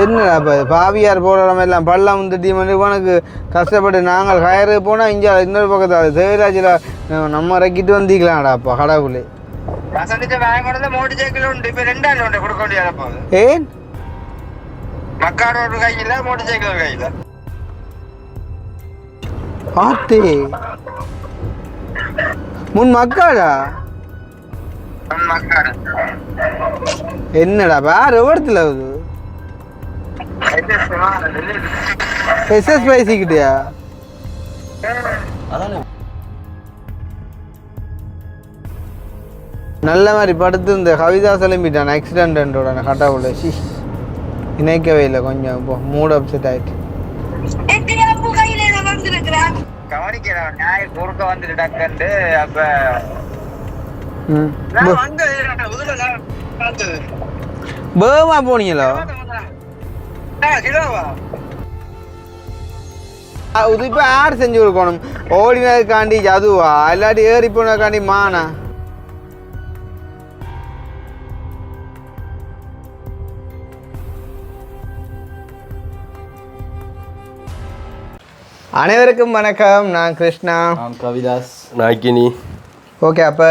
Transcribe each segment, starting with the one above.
என்னடா இப்போ பாவியார் போகிற எல்லாம் பள்ளம் வந்துட்டி உனக்கு கஷ்டப்பட்டு நாங்கள் கயறு போனால் இங்கே இன்னொரு பக்கத்தில் தேவராஜில் நம்ம இறக்கிட்டு வந்திக்கலாம்டாப்பா கடவுளே. ஏன் மக்காரோட கையில மோட்டர் சைக்கிள் கையில ஆத்தே முன் மக்காடா என்னடா வேற இடத்துல எஸ்எஸ் பேசிக்கிட்டியா? நல்ல மாதிரி படுத்து இந்த கவிதா கிளம்பிட்டான் ஆக்சிடென்ட்டோட கட்டாவுல சி இணைக்கவே இல்லை கொஞ்சம் இப்போ மூட் அப்செட் ஆயிட்டு கவனிக்கிறேன் நாய் குறுக்க வந்துட்டு டக்குன்ட்டு அப்ப பேமா போனீங்களோ? இது இப்போ யார் செஞ்சு கொடுக்கணும்? ஓடினதுக்காண்டி அதுவா இல்லாட்டி ஏறி போனதுக்காண்டி மானா? அனைவருக்கும் வணக்கம். நான் கிருஷ்ணா. நான் கவிதாஸ். நாய்க்கினி. ஓகே, அப்போ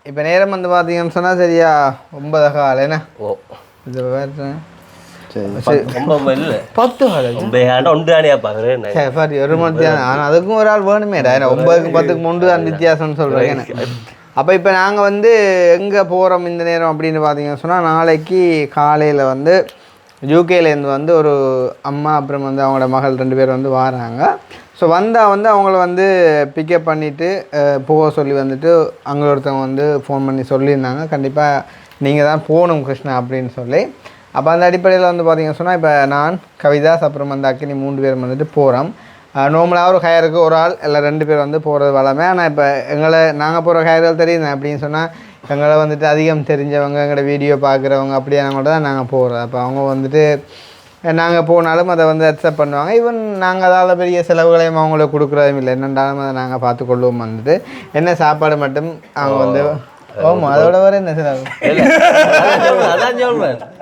இப்போ நேரம் வந்து பார்த்தீங்கன்னு சொன்னால் சரியா 9 கால் என்ன? ஓ இது வேறு 10 ஒரு மணி ஆனால் அதுக்கும் ஒரு ஆள் வேணுமேடா. 9க்கு 10க்கு முண்டு தான் வித்தியாசம்னு சொல்கிறேன். அப்போ இப்போ நாங்கள் வந்து எங்கே போகிறோம் இந்த நேரம் அப்படின்னு பார்த்தீங்கன்னு சொன்னால், நாளைக்கு காலையில் வந்து யூகேலேருந்து வந்து ஒரு அம்மா அப்புறம் வந்து அவங்களோட மகள் 2 பேர் வந்து வராங்க. ஸோ வந்தால் வந்து அவங்கள வந்து பிக்கப் பண்ணிவிட்டு போக சொல்லி வந்துட்டு அங்கே ஒருத்தவங்க வந்து ஃபோன் பண்ணி சொல்லியிருந்தாங்க, கண்டிப்பாக நீங்கள் தான் போகணும் கிருஷ்ணா அப்படின்னு சொல்லி. அப்போ அந்த அடிப்படையில் வந்து பார்த்திங்கன்னு சொன்னால் இப்போ நான் கவிதாஸ் அப்புறம் வந்து அக்கினி 3 பேர் வந்துட்டு போகிறோம். நார்மலாக ஒரு ஹயருக்கு ஒரு ஆள் இல்லை 2 பேர் வந்து போகிறது வளமே. ஆனால் இப்போ நாங்கள் போகிற ஹயர்கள் தெரியுது அப்படின்னு சொன்னால் எங்களை வந்துட்டு அதிகம் தெரிஞ்சவங்க, எங்களோட வீடியோ பார்க்குறவங்க அப்படியானவங்க தான் நாங்கள் போகிறோம். அப்போ அவங்க வந்துட்டு நாங்கள் போனாலும் அதை வந்து அக்செப்ட் பண்ணுவாங்க. ஈவன் நாங்கள் அதால் பெரிய செலவுகளையும் அவங்களுக்கு கொடுக்குறதும் இல்லை, என்னென்றாலும் அதை நாங்கள் பார்த்துக்கொள்வோம். வந்துட்டு என்ன சாப்பாடு மட்டும் அவங்க வந்து ஆமாம் அதோட வர என்ன செலவு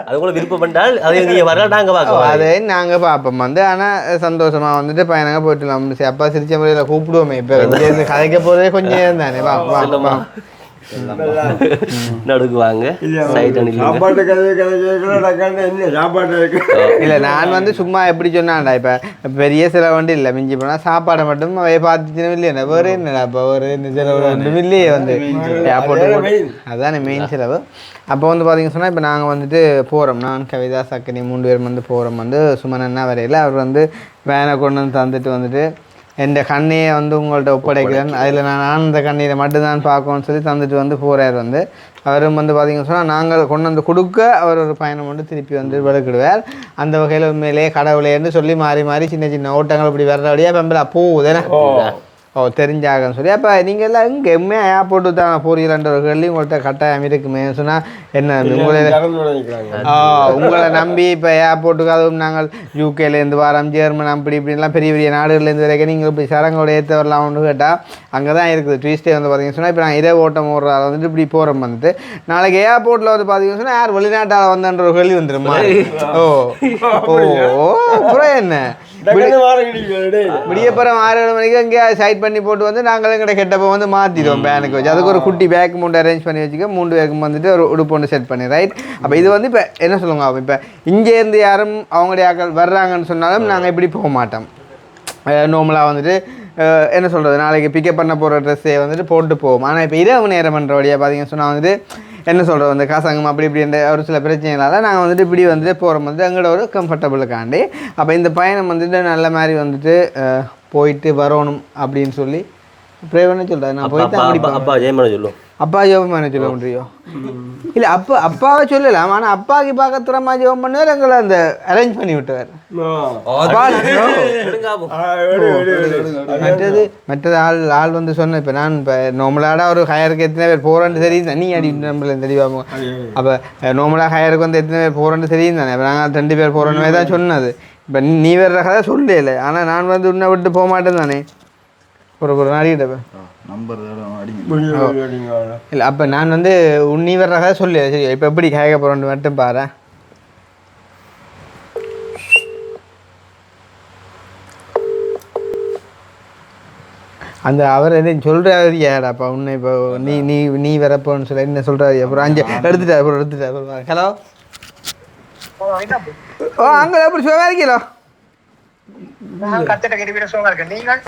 அது கூட விருப்பம் பண்ணால் அதை நீங்கள் வரலாம், நாங்கள் பார்ப்போம், அதை நாங்கள் பார்ப்போம் வந்து. ஆனால் சந்தோஷமாக வந்துட்டு பையனாக போயிட்டுலாம். சரி அப்பா சிரிச்ச முறையில் கூப்பிடுவோமே. இப்போ இங்கேருந்து கதைக்க போகிறதே கொஞ்சம் தானே வா நடுக்குவாங்க. இல்லை நான் வந்து சும்மா எப்படி சொன்னான்டா, இப்போ பெரிய செலவு இல்லை, மிஞ்சி போனால் சாப்பாடை மட்டும் பார்த்துச்சுன்னு இல்லையா வேறு என்னடா இப்போ ஒரு இந்த செலவு ஒன்றும் இல்லையே வந்து அதுதானே மெயின் செலவு. அப்போ வந்து பார்த்தீங்கன்னு சொன்னால் இப்போ நாங்கள் வந்துட்டு போகிறோம். நான் கவிதா அக்கினி 3 பேரும் வந்து போகிறோம். வந்து சுமனன்னா வரையில் அவர் வந்து வேனை கொண்டு வந்து தந்துட்டு வந்துட்டு என் கண்ணையை வந்து உங்கள்கிட்ட ஒப்படைக்கிறேன், அதில் நான் ஆனந்த கண்ணீரை மட்டும்தான் பார்க்கணும்னு சொல்லி தந்துட்டு வந்து போகிறார். வந்து அவரும் வந்து பார்த்திங்கன்னு சொன்னால் நாங்கள் கொண்டு வந்து கொடுக்க அவர் ஒரு பயணம் வந்து திருப்பி வந்து விளக்கிடுவார். அந்த வகையில் உண்மையிலேயே கடவுளேன்னு சொல்லி மாறி மாறி சின்ன சின்ன ஓட்டங்கள் இப்படி வர்றபடியாக பெம்பலா போகுதுன்னு தெரிஞ்சாகன்னு சொல்லி. அப்போ நீங்கள் எல்லாம் இங்கே எம்மையாக ஏர்போர்ட்டு தான் போறீங்கன்ற ஒரு கேள்வி உங்கள்கிட்ட கட்டாயம் இருக்குமே சொன்னால் என்ன உங்களை நம்பி இப்போ ஏர்போர்ட்டுக்கு அதுவும் நாங்கள் யூகேலேருந்து வரோம், ஜெர்மன் அப்படி இப்படிலாம் பெரிய பெரிய நாடுகள்லேருந்து வரைக்கும் நீங்கள் இப்படி சரங்களோட ஏற்ற வரலாம்னு கேட்டால் அங்கே தான் இருக்குது. ட்யூஸ்டே வந்து பார்த்தீங்கன்னு சொன்னால் இப்போ நான் இரவு ஓட்டம் ஓடுறாள் வந்துட்டு இப்படி போகிறோம். வந்துட்டு நாளைக்கு ஏர்போர்ட்டில் வந்து பார்த்தீங்கன்னு சொன்னால் யார் வெளிநாட்டால் வந்தன்ற ஒரு கேள்வி வந்துடுமா? அப்புறம் என்ன விடியப்புறம் 6-7 மணிக்கு எங்கேயா சைட் பண்ணி போட்டு வந்து நாங்களும் எங்கள்கிட்ட கெட்டப்போ வந்து மாற்றிடுவோம் பேனுக்கு வச்சு. அதுக்கு ஒரு குட்டி பேக் மூண்டு அரேஞ்ச் பண்ணி வச்சுக்க 3 பேருக்கும் வந்துட்டு ஒரு உடுப்பு ஒன்று செட் பண்ணி ரைட். அப்போ இது வந்து இப்போ என்ன சொல்லுவாங்க, இப்போ இங்கேருந்து யாரும் அவங்களுடைய ஆக்கள் வர்றாங்கன்னு சொன்னாலும் நாங்கள் இப்படி போக மாட்டோம். நார்மலாக வந்துட்டு என்ன சொல்கிறது, நாளைக்கு பிக்கப் பண்ண போகிற ட்ரெஸ்ஸை வந்துட்டு போட்டு போவோம். ஆனால் இப்போ இரவு நேரம் பண்ணுற வழியாக பார்த்தீங்கன்னு சொன்னால் வந்துட்டு என்ன சொல்கிறது, வந்து காசாங்கம் அப்படி இப்படின்ற ஒரு சில பிரச்சனைகளால் நாங்கள் வந்துட்டு இப்படி வந்துட்டு போகிறோம் வந்து எங்களோட ஒரு கம்ஃபர்டபுளுக்காண்டி. அப்போ இந்த பயணம் வந்துட்டு நல்ல மாதிரி வந்துட்டு போயிட்டு வரணும் அப்படின்னு சொல்லி ப்ரே பண்ண சொல்கிறேன். நான் போயிட்டு அப்பா ஜெயமான சொல்லும், அப்பா ஜெபம் பண்ண சொல்ல முடியும் இல்லை, அப்பாவை சொல்லலாம். ஆனால் அப்பாவுக்கு பார்க்கத்துறமா ஜெபம் பண்ணுவார், எங்களை அந்த அரேஞ்ச் பண்ணி விட்டுவார். மற்றது ஆள் வந்து சொன்னேன். இப்போ நான் இப்போ நார்மலாக ஒரு ஹயருக்கு எத்தனை பேர் போகிறோன்னு தெரியும், நீ அடி நம்மள தெரியாம. அப்போ நார்மலாக ஹயருக்கு வந்து எத்தனை பேர் போகிறோன்னு தெரியும் தானே. இப்போ நாங்கள் 2 பேர் போகிறோன்னு தான் சொன்னது. இப்போ நீ வேறு கதை சொல்லலை, ஆனால் நான் வந்து உன்னை விட்டு போக மாட்டேன் தானே. ஒரு நாடிக்கிட்டப்ப இல்லை, அப்போ நான் வந்து உன்னி வர்றதாக சொல்லி சரி இப்போ எப்படி கேட்க போகிறோன்னு மட்டும் பாரு. அந்த அவர் என்ன சொல்கிறாரு ஏடாப்பா உன்னை இப்போ நீ நீ நீ வரப்போன்னு சொல்ல என்ன சொல்கிறாரு அப்புறம் 5 எடுத்துட்டார் ஹலோ ஓ அங்கே எப்படி சுகமாக இருக்கீங்களோ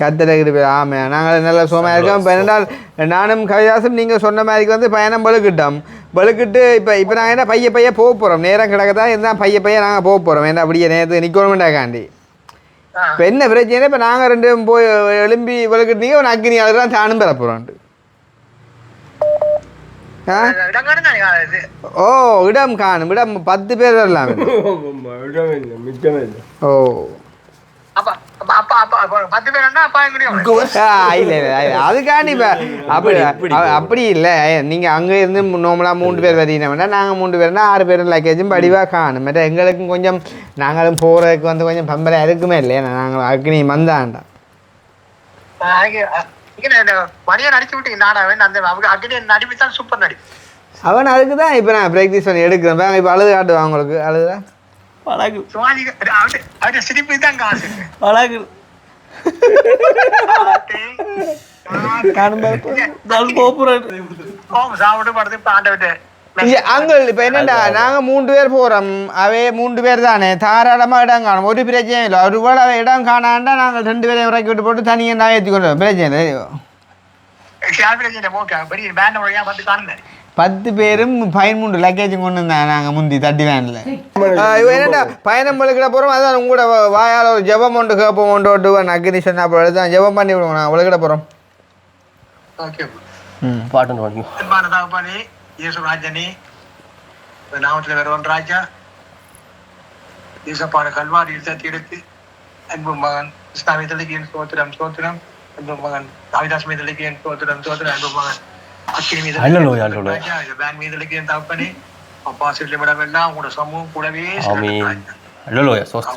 கத்தடகிரி ஆமாம் நாங்கள் நல்லா சுகமாக இருக்கோம் இப்போ என்னென்னால் நானும் கவிதாசும் நீங்கள் சொன்ன மாதிரிக்கு வந்து பயணம் பழுக்கிட்டு இப்போ நாங்கள் என்ன பைய போக போகிறோம் நேரம் கிடக்கதா இருந்தால் பைய நாங்கள் போக போகிறோம் ஏன்னா அப்படியே நேரத்துக்கு நிற்கணுமெண்டாக்காண்டி இப்போ என்ன பிரச்சனை இப்போ நாங்கள் 2 போய் எழும்பி வலுக்கிட்டீங்க ஒரு அக்னி தான் தானும் பெற போகிறோன்ட்டு ஓ இடம் காணும் இடம் 10 பேர் வரலாம் ஓ அதுக்காண்டி இப்போ அப்படி இல்லை நீங்கள் அங்கே இருந்து நோமலாக 3 பேர் வரீங்கன்னா நாங்கள் 3 பேர்னா 6 பேர் லக்கேஜும் படிவாக காணும் மற்ற எங்களுக்கும் கொஞ்சம் நாங்களும் போகிறதுக்கு வந்து கொஞ்சம் பம்பராக இருக்குமே இல்லையா நாங்கள் அக்னி வந்தாண்டா அவன் அதுக்கு தான் இப்போ நான் ப்ராக்டிஸ் பண்ணி எடுக்கிறேன் இப்போ அழுது காட்டுவான் உங்களுக்கு அழுதா அங்கள் இப்ப என்னண்டா நாங்க 3 பேர் போறோம் அவே 3 பேர் தானே தாராளமா இடம் காணும் ஒரு பிரச்சனையும் இல்லை ஒருவேளை இடம் காணாண்டா நாங்கள் 2 பேரையும் இறக்கி விட்டு போட்டு தனியாக நான் ஏற்றி கொண்டு பிரச்சனை 10 பேரும் 13 லக்கேஜும் கொண்டு இருந்தாங்க நாங்கள் முந்தி 30 வேனில் என்னடா பயணம் பழுக்கிட போகிறோம் அதான் உங்களோட வாயால் ஒரு ஜபம் ஒன்று கேட்போம் ஒன்று ஓட்டுவேன் அக்னி சொன்னா அப்போ தான் ஜபம் பண்ணி விடுவோம் நான் உலகிட போகிறோம் பாட்டு இயேசுராஜனே நாமத்தில் வேறொன் ராஜா இயேசப்பான கல்வாரியில் தட்டி எடுத்து அன்பு மகன் இஸ்லாமியத்திற்கு என் சோத்திரம் சோத்திரம் அன்பு மகன் காவிதாஸ் மீதலுக்கு என் சோத்திரம் சோத்திரம் அன்பு மகன் அக்கினி மீதலுக்கு என் தகப்பனே அப்பா செல்லிவிடமெல்லாம் உங்களோட சமூகம் கூடவே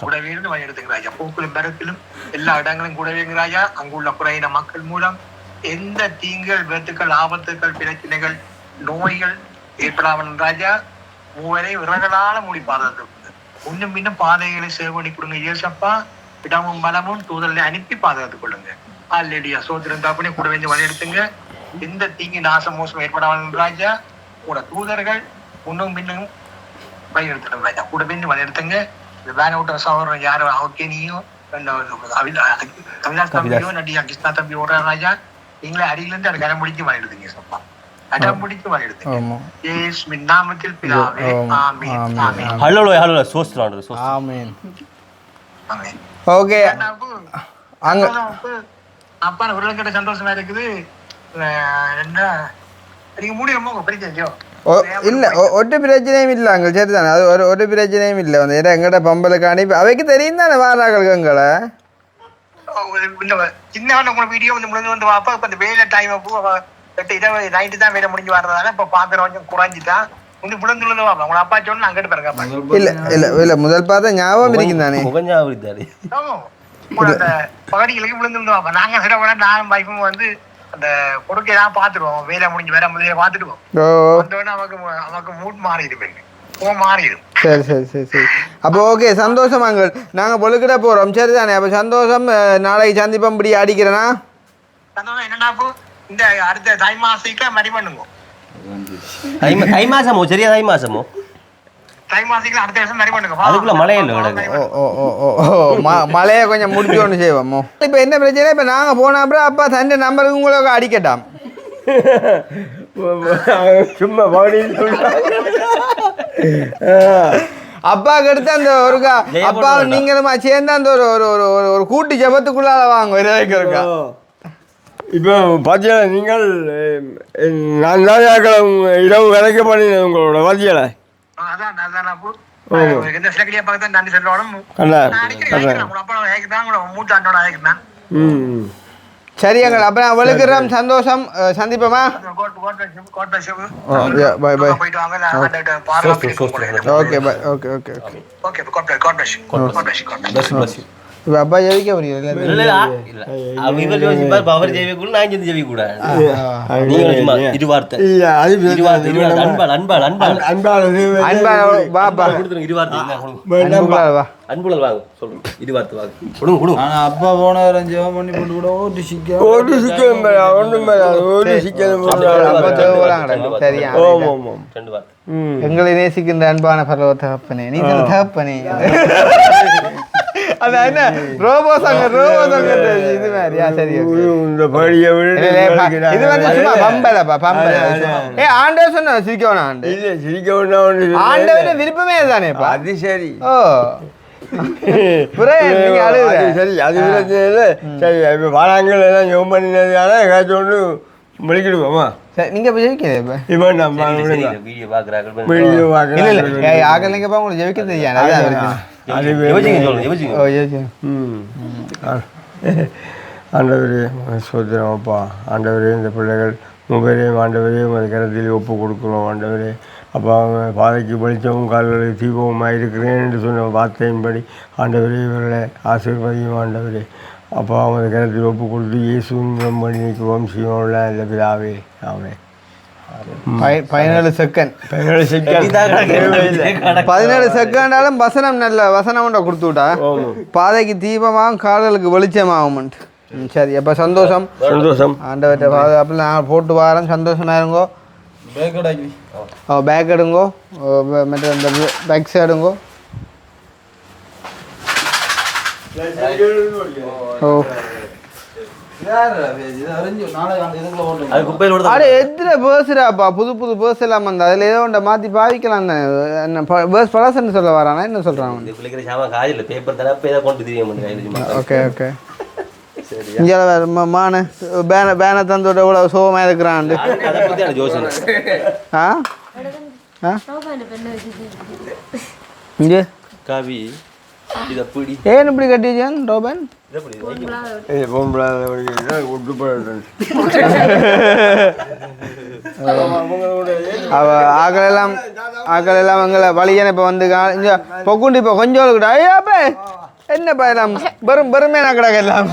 கூடவே இருந்து வழி எடுத்துங்க ராஜா பூக்களும் மரத்திலும் எல்லா இடங்களும் கூடவே ராஜா அங்குள்ள குறையின மக்கள் மூலம் எந்த தீங்குகள் விபத்துக்கள் ஆபத்துக்கள் பிரச்சனைகள் நோய்கள் ஏற்படாமல் ராஜா 3 விரகளால மூடி பாதுகாத்து இன்னும் இன்னும் பாதைகளை சேவடி கொடுங்க இயேசப்பா இடமும் பலமும் தூதர்களை அனுப்பி பாதுகாத்துக் கொள்ளுங்க ஆல்ரெடியா சோத்திரம் தாப்பனே கூட வந்து வழியெடுத்துங்க எந்த தீங்கு நாசம் மோசம் ஏற்படாமல் ராஜா கூட தூதர்கள் முன்னும் பின்னும் வழியெடுத்துடும் ராஜா கூட பின்னு வழியெடுத்துங்க இந்த வேன் அவுட் சகோதரன் யாரோ அவக்கேனியோ அவினாஷ் தம்பியோ நடிகா கிருஷ்ணா தம்பி ஓடுற ராஜா நீங்களே அடியிலிருந்து அது கரம் முடிக்க வழியெடுத்துங்க சப்பா அடம்பிடித்து வழியெடுத்துங்க இயேசுவின் நாமத்தில் பிதாவே ஆமென் ஆமென் ஹல்லேலூயா சோஸ்திரம் ஆமென் ஆமென் ஓகே அங்க அப்பா உருளைக்கிட்ட சந்தோஷமா இருக்குது என்ன நீங்க முடியுமோ படிக்கோ இல்லை ஒரு பிரச்சனையும் இல்லை அங்கே சரி தானே அது ஒரு பிரச்சனையும் இல்லை வந்து ஏன்னா எங்கள்கிட்ட பம்பலுக்கு அனுப்பி அவைக்கு தெரியும் தானே வாராக்களுக்கு எங்களை சின்ன வீடியோ வந்து முடிஞ்சு வந்து வாப்பா இப்போ இந்த வேலை டைம் அப்போ 8 நைட்டு தான் வேலை முடிஞ்சு வர்றதால இப்போ பார்க்குற கொஞ்சம் குறைஞ்சிட்டான் இன்னும் விழுந்து வாப்பா உங்களை அப்பா சொன்னா அங்கிட்டு பாருங்க இல்லை முதல் பார்த்தா ஞாபகம் இருக்கும் தானே அந்த பகடிகளுக்கு விழுந்து வாப்பா நாங்கள் சில விட நானும் வைஃபும் வந்து அந்த பொறுக்கை தான் பார்த்துருவோம் வேலை முடிஞ்சு வேற முதலே பார்த்துடுவோம் வந்தோடனே அவனுக்கு மூட் மாறிடுவேன் மாறிடும் சரி அப்போ ஓகே சந்தோஷமாங்கள் நாங்கள் பொழுக்கிட போகிறோம் சரி தானே அப்போ சந்தோஷம் நாளைக்கு சந்திப்போம் இப்படி அடிக்கிறேன்னா சந்தோஷம் என்னன்னா இந்த அடுத்த தை மாசத்துக்கு மறி பண்ணுங்க தை மாசமோ சரியா தை மாசமோ தை மாசத்துக்கு அடுத்த வருஷம் மறி பண்ணுங்க அதுக்குள்ள மழை இல்லை மழையை கொஞ்சம் முடிச்சு ஒன்று செய்வோமோ இப்போ என்ன பிரச்சனை இப்போ நாங்கள் போன அப்புறம் அப்பா தண்டை நம்பருக்கு உங்களுக்கு அடிக்கட்டாம் சும்மா அப்பாவுக்கு எடுத்து அந்த ஒரு அப்பா நீங்களுமா சேர்ந்து அந்த ஒரு கூட்டு ஜபத்துக்குள்ளால வாங்க இருக்கா இப்போ பார்த்தீங்களா நீங்கள் நான் தான் இரவு விலைக்க பண்ணினேன் உங்களோட பார்த்தீங்களா சரி எங்கள் அப்போ நான் வலுக்கிறோம் சந்தோஷம் சந்திப்போமா bye bye okay bye okay okay okay God bless you. இப்போ அப்பா ஜெயிக்க முடியும் இவர் யோசிப்பார் அவர் ஜெயிக்கக்கூட நான் சேர்ந்து ஜெயிக்கக்கூடாது நீங்களும் சும்மா இரு வார்த்தை இல்ல, அது இரு வார்த்தை இரு வார்த்தை அன்பால் அன்பால் அன்பால் வாப்பா கொடுத்துருங்க இரு வார்த்தை என்ன கொடுங்க அன்புலால் வா அன்புலல் வாங்க சொல்லுங்க இரு வார்த்தை வாங்க கொடுங்க கொடுங்க ஆனா அப்பா போன ஜெபம் பண்ணி போட்டு கூட ஓட்டு சிக்க ஒரு சிக்கலும் ஒன்றும் ஒரு சிக்கலும் அப்பா தேவலாங்கடா சரியா ரெண்டு வார்த்தை எங்களை நேசிக்கின்ற அன்பான பரலோக தகப்பனே நீ தான் தகப்பனே அது என்ன ரோபோ சங்க இது மாதிரியா சரி இந்த படியை விட இது வந்து சும்மா பம்பலப்பா பம்பல ஏ ஆண்டவர் சொன்ன சிரிக்கணும் ஆண்டு இல்ல சிரிக்க ஒண்ணு ஆண்டவர் விருப்பமே தானேப்பா அது சரி ஓ நீங்க அழுகுற அது சரி அது பிரச்சனை இல்லை சரி இப்போ வாராங்கள் எல்லாம் ஜெபம் பண்ணினதுனால ஏதாச்சும் ஒன்று முடிக்கிடுவோமா சரி நீங்க இப்ப ஜெயிக்கிறேன் இப்ப இப்போ நம்ம வீடியோ பார்க்குறாங்க வீடியோ இல்ல இல்ல ஆகல் நீங்க உங்களுக்கு ஜெயிக்க தெரியாது அதான் இருக்கு அது யோசிங்க சொல்லுங்க யோசிங்க ஓ ஜெயிச்சேன் ஆண்டவரே சோதரம் அப்பா ஆண்டவரே இந்த பிள்ளைகள் உபரையும் ஆண்டவரே உங்கள் கருத்தில் ஒப்பு கொடுக்குறோம் ஆண்டவரே அப்பா அவங்க பாதைக்கு வெளிச்சமும் கால்களுக்கு தீபமாக இருக்கிறேன் என்று சொன்ன வார்த்தையின்படி ஆண்டவரே இவர்களை ஆசீர்வதியும் ஆண்டவரே அப்பா அவங்க கருத்தில் ஒப்பு கொடுத்து இயேசுவின் பண்ணி நிற்கிறோம் சீவனுள்ள இந்த பிதாவே ஆமே 17 செகண்ட் 17 செகண்டாலும் வசனம் நல்ல வசனம் கொடுத்து விட்டா பாதைக்கு தீபமாகும் காதலுக்கு வெளிச்சமாகும் சரி அப்போ சந்தோஷம் சந்தோஷம் ஆண்டவர்கிட்ட பாதுகாப்பில் நான் போட்டு வரேன் சந்தோஷமா இருங்கோ பேக் எடுங்கோ மற்ற அந்த பேக் சைடுங்கோ ஓ அது குப்பையில் விட அட எத்தனை பேர்ஸ்டாப்பா புது புது பேர்ஸ் எல்லாம் வந்து அதில் ஏதோ ஒன்றை மாற்றி பாவிக்கலாம் தானே என்ன பேர்ஸ் பழசன்னு சொல்ல வரானா என்ன சொல்கிறாங்க இந்த பிள்ளைக்கிற சாமான் காயில் பேப்பர் தானே அப்போ ஏதாவது கொண்டு தெரிய மாட்டேங்க ஓகே ஓகே இங்கே மான பேனை தந்தோட இவ்வளோ சோகமாக இருக்கிறான் அதை பற்றி எனக்கு யோசனை ஆ ஆ இங்கே காவி இதை பிடி ஏன் இப்படி கட்டிச்சேன் ரோபன் இதை பிடி ஆக்கள் எல்லாம் எங்களை வழியனை இப்போ வந்து இங்கே பொக்குண்டு இப்போ கொஞ்சம் கிட்ட ஐயாப்பே என்னப்பா எல்லாம் பெருமே நான் கிடக்க எல்லாம்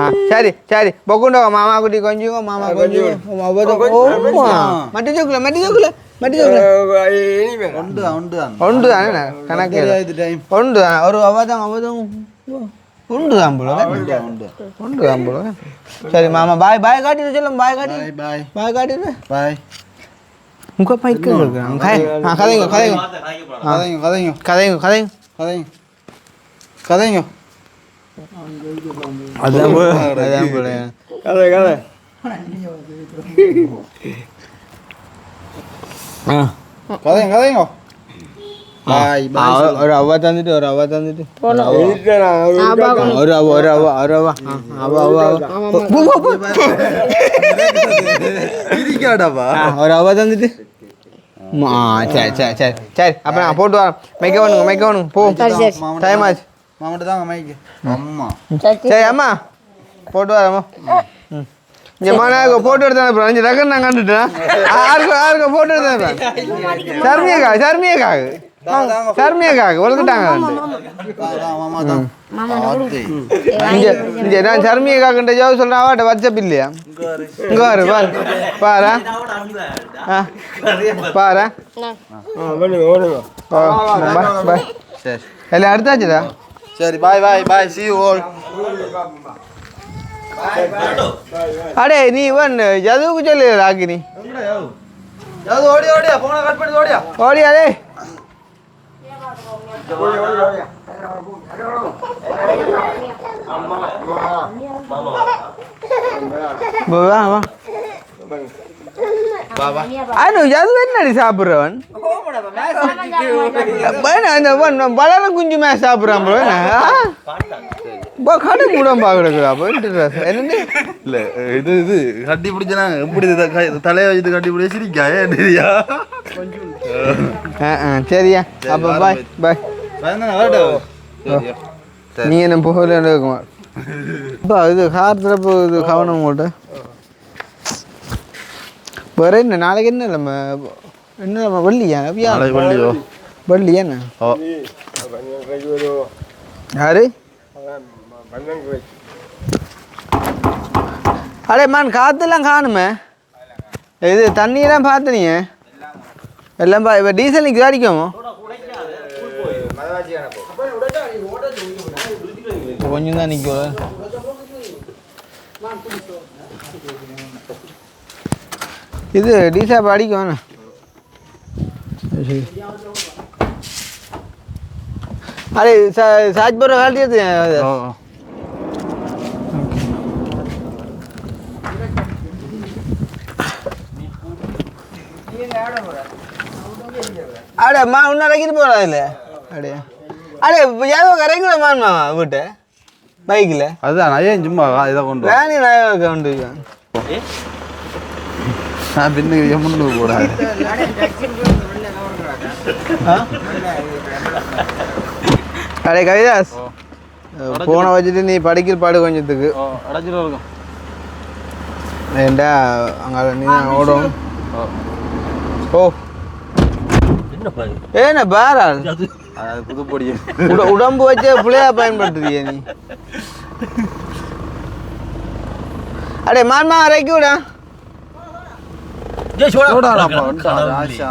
ஆ சரி சரி பொக்குண்டோ மாமா குட்டி கொஞ்சம் மாமா கொஞ்சம் மட்டி சோக்குல ஒன்று தானே கணக்கு ஒன்று தான் ஒரு அவதம் ஒன்று தான் போல ஒன்று தான் போல சரி மாமா பாய் பாய் காட்டிட்டு சொல்லும் பாய் காட்டி பாய் காட்டிட்டு பாய் உங்க பைக்கு கதைங்க அதான் போல கதை கதைங்க பாய் ஒரு அவ தந்துட்டு ஒரு அவ தந்துட்டு சரி சரி சரி சரி அப்ப நான் போட்டு வரேன் மைக்க வேணுங்க போ டைம் ஆச்சு மாமாட்ட தாங்க மைக்கு அம்மா சரி அம்மா போட்டு வரேம்மா இங்கே மாநாக போட்டோ எடுத்தாங்க அப்புறம் 5 ரெக்கர் நான் கண்டுட்டேன் யாருக்கு போட்டோ எடுத்தாங்க சர்மியக்காக வளர்த்துட்டாங்க இங்கே நான் சர்மியக்காக்கிட்ட ஜாவு சொல்கிறேன் அவாட்ட வாட்ஸ்அப் இல்லையா இங்கே பாரு பாய் சரி எல்லாம் எடுத்தாச்சுடா சரி பாய் see you all அடே நீ ஜதுவுக்கு சொல்லு ராக்கினி ஓடியா போன கட் பண்ணி ஓடியா டே என்னடி சாப்பிட்றவன் வளர குஞ்சு மேட்ச் சாப்பிட்றான் ப்ரோ என்ன கடை கூட பார்க்கறா என்ன இல்ல இது கட்டி பிடிச்சனா எப்படி தலையை வச்சுட்டு கட்டி பிடிச்சி சிரிக்கா சரியா அப்போ பாய் நீ என்ன போகல இருக்குமா இப்போ இது கார் திறப்பு இது கவனம் உங்கள்கிட்ட வேற என்ன நாளைக்கு என்ன நம்ம என்ன வெள்ளியா வள்ளியோ வெள்ளி என்ன யாரு அடே மான் காற்றுலாம் காணுமே இது தண்ணியெல்லாம் பார்த்தனீங்க எல்லாம் இப்போ டீசல் நிற்க அடிக்குமோ கொஞ்சம் தான் நிற்கும் இது டீசல் இப்போ அடிக்கும் வேணா சரி अरे साज पर रखा दिए थे अरे माँ उन्ना रखी तो बोला ले अरे अरे यार वो करेंगे ना मान मामा बूटे बाइक ले அதுதான் ஏன் சும்மா இதை கொண்டு வா. வேணி நான் கொண்டு நான் பின்னுக்கு எம்மன்னு போடாது अरे कविदास போனை வச்சுட்டு நீ படிக்கிற பாடு கொஞ்சத்துக்கு அடைச்சிட்டு இருக்கும் ஏண்டா அங்கே நீ ஓடும் ஓ ஏண்ணா பாரா அது புதுப்பொடி உடம்பு வச்ச புள்ளையா பயன்படுத்துறிய நீ அடே மாமா இறக்கி விடா ஆஷா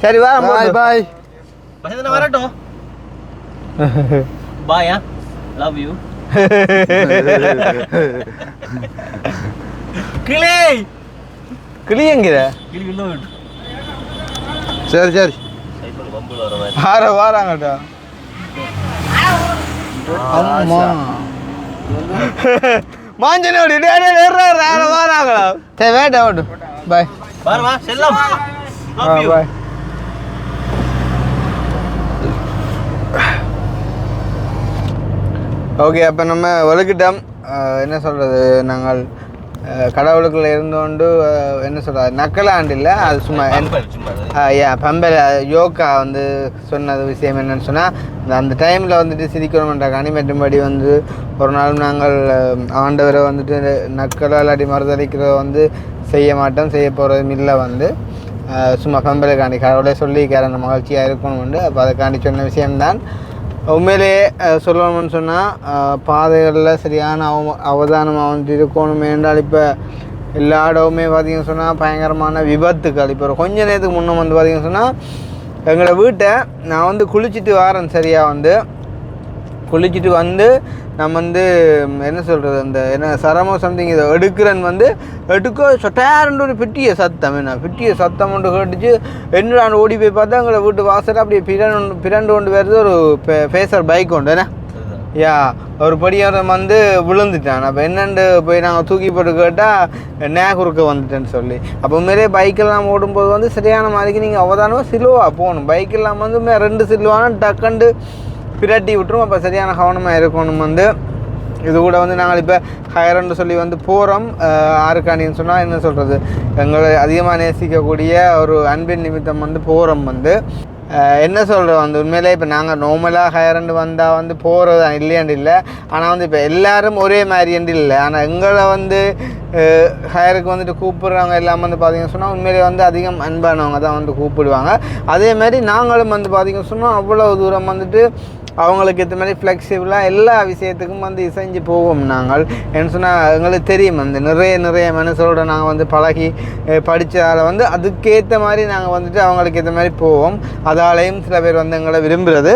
சரி வா பாய் பாய் வரட்டும் பாயா லவ் யூ கிளி கிளியங்கிற கிளி உள்ள விட்டு சரி சரி சைக்கிள் பம்புல வர மாதிரி வாராங்கடா அம்மா மாஞ்சனோடி வாராங்களா சரி வேட்டா ஓட்டு பாய் வா செல்லம் லவ் யூ பாய் ஓகே அப்போ நம்ம வலுக்கிட்டோம் என்ன சொல்கிறது நாங்கள் கடவுளுக்குள்ள இருந்தோண்டு என்ன சொல்கிறது நக்கலாண்டு இல்லை அது சும்மா பம்பல் யோகா வந்து சொன்னது விஷயம் என்னன்னு சொன்னால் அந்த டைமில் வந்துட்டு சிரிக்கணுமென்றாக்காண்டி மற்றும்படி வந்து ஒரு நாள் நாங்கள் ஆண்டவரை வந்துட்டு நக்கலா இல்லாட்டி மறுதளிக்கிறத வந்து செய்ய மாட்டோம் செய்ய போகிறதும் இல்லை வந்து சும்மா பம்பலுக்காண்டி கடவுளே சொல்லிக்கார அந்த மகிழ்ச்சியாக இருக்கணும்ண்டு அப்போ அதுக்காண்டி சொன்ன விஷயம்தான் உண்மையிலேயே சொல்லணும்னு சொன்னால் பாதைகளில் சரியான அவதானமாக வந்து இருக்கணும் என்றால் இப்போ எல்லா இடமுமே பார்த்திங்கன்னு சொன்னால் பயங்கரமான விபத்துக்கள் இப்போ ஒரு கொஞ்ச நேரத்துக்கு முன்னே வந்து பார்த்திங்கன்னு சொன்னால் எங்களை வீட்டை நான் வந்து குளிச்சுட்டு வரேன் சரியாக வந்து குளிச்சுட்டு வந்து நம்ம வந்து என்ன சொல்கிறது அந்த என்ன சரமோ சம்திங் இதை எடுக்கிறேன்னு வந்து எடுக்க சொட்டாரண்டு ஒரு பெட்டிய சத்தம் என்ன பெட்டிய சத்தம் ஒன்று கேட்டுச்சு என்னடா ஓடி போய் பார்த்தா எங்களை வீட்டு வாசல் அப்படியே பிரண்டு கொண்டு வருது ஒரு ஃபேஸர் பைக் உண்டு என்ன யா ஒரு படியாரம் வந்து விழுந்துட்டான் அப்போ என்னென்று போய் நாங்கள் தூக்கி போட்டு கேட்டால் குறுக்க வந்துட்டேன்னு சொல்லி அப்போ மாரியே பைக்கெல்லாம் ஓடும்போது வந்து சரியான மாதிரிக்கு நீங்கள் அவதானமாக சிலுவாக போகணும் பைக்கெல்லாம் வந்து 2 சிலுவான டக்குண்டு பிரட்டி விட்டுரும் அப்போ சரியான கவனமாக இருக்கணும் வந்து இது கூட வந்து நாங்கள் இப்போ ஹயரன்னு சொல்லி வந்து போகிறோம் ஆறுக்காணின்னு சொன்னால் என்ன சொல்கிறது எங்களை அதிகமாக நேசிக்கக்கூடிய ஒரு அன்பின் நிமித்தம் வந்து போகிறோம் வந்து என்ன சொல்கிறோம் வந்து உண்மையிலே இப்போ நாங்கள் நார்மலாக ஹயரண்டு வந்தால் வந்து போகிறது இல்லையாண்டு இல்லை ஆனால் வந்து இப்போ எல்லோரும் ஒரே மாதிரியாண்டு இல்லை ஆனால் எங்களை வந்து ஹயருக்கு வந்துட்டு கூப்பிட்றவங்க எல்லாம் வந்து பார்த்திங்கன்னு சொன்னால் உண்மையிலே வந்து அதிகம் அன்பானவங்க தான் வந்து கூப்பிடுவாங்க அதேமாதிரி நாங்களும் வந்து பார்த்திங்கன்னு சொன்னால் அவ்வளோ தூரம் வந்துட்டு அவங்களுக்கு ஏற்ற மாதிரி ஃப்ளெக்சிபிளாக எல்லா விஷயத்துக்கும் வந்து இசைஞ்சு போவோம் நாங்கள் என்ன சொன்னால் எங்களுக்கு தெரியும் அந்த நிறைய மனசோட நாங்கள் வந்து பழகி படித்ததால் வந்து அதுக்கேற்ற மாதிரி நாங்கள் வந்துட்டு அவங்களுக்கு ஏற்ற மாதிரி போவோம் அதாலேயும் சில பேர் வந்து எங்களை விரும்புகிறது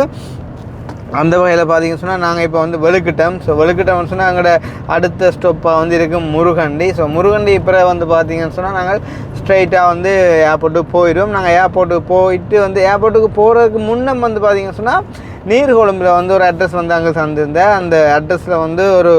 அந்த வகையில் பார்த்திங்கன்னு சொன்னால் நாங்கள் இப்போ வந்து வெளுக்கிட்டோம் ஸோ வெளுக்கிட்டோம்னு சொன்னால் எங்களோட அடுத்த ஸ்டாப்பாக வந்து இருக்கும் முருகண்டி ஸோ முருகண்டி இப்போ வந்து பார்த்திங்கன்னு சொன்னால் நாங்கள் ஸ்ட்ரைட்டாக வந்து ஏர்போர்ட்டுக்கு போயிடுவோம் நாங்கள் ஏர்போர்ட்டுக்கு போயிட்டு வந்து ஏர்போர்ட்டுக்கு போகிறதுக்கு முன்னே வந்து பார்த்திங்கன்னு சொன்னால் நீர்கொழும்பில் வந்து ஒரு அட்ரஸ் வந்து அங்கே தந்திருந்தேன் அந்த அட்ரஸில் வந்து ஒரு